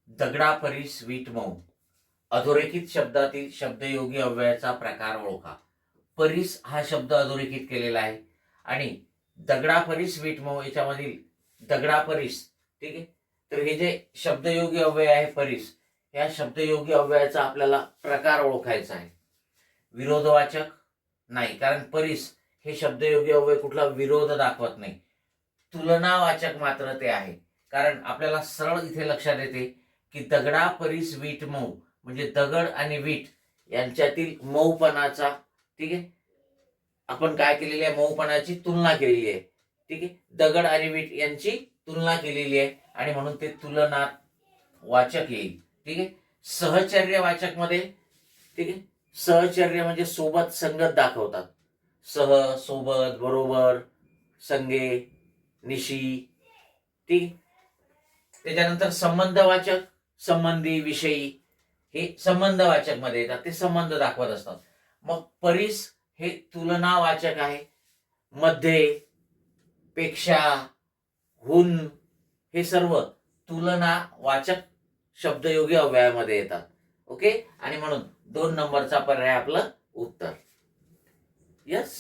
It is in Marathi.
दगडापरीस वीट मऊ. अधोरेखित शब्दातील शब्दयोगी अव्ययाचा प्रकार ओळखा. परीस हा शब्द अधोरेखित केलेला आहे आणि दगडापरीस वीट मऊ याच्यामधील दगडापरीस, ठीक आहे. तर हे जे शब्दयोगी अव्यय आहे परीस, या शब्दयोगी अव्ययाचा आपल्याला प्रकार ओळखायचा आहे. विरोधवाचक नाही, कारण परीस हे शब्दयोगी अव्यय कुठला विरोध दाखवत नाही. तुलनावाचक मात्र ते आहे, कारण आपल्याला सरळ इथे लक्षात येते की दगडापरीस वीट मऊ म्हणजे दगड आणि वीट यांच्यातील मऊपणाचा, ठीक आहे, आपण काय केलेली आहे, मऊपणाची तुलना केलेली आहे. ठीक आहे, दगड आणि वीट यांची तुलना केलेली आहे आणि म्हणून ते तुलना वाचक येईल. ठीक आहे. सहचर्यवाचक मध्ये, ठीक आहे, सहचर्य म्हणजे सोबत संगत दाखवतात. सह, सोबत, बरोबर, संगे, निशी. ठीक. त्याच्यानंतर संबंधवाचक, संबंधी, विषयी, हे संबंधवाचक मध्ये येतात, ते संबंध दाखवत असतात. मग परीस हे तुलनावाचक आहे. मध्ये, पेक्षा, हुन हे सर्व तुलनावाचक शब्दयोगी अव्ययामध्ये येतात. ओके, आणि म्हणून 2 नंबरचा पर्याय आपलं उत्तर. यस.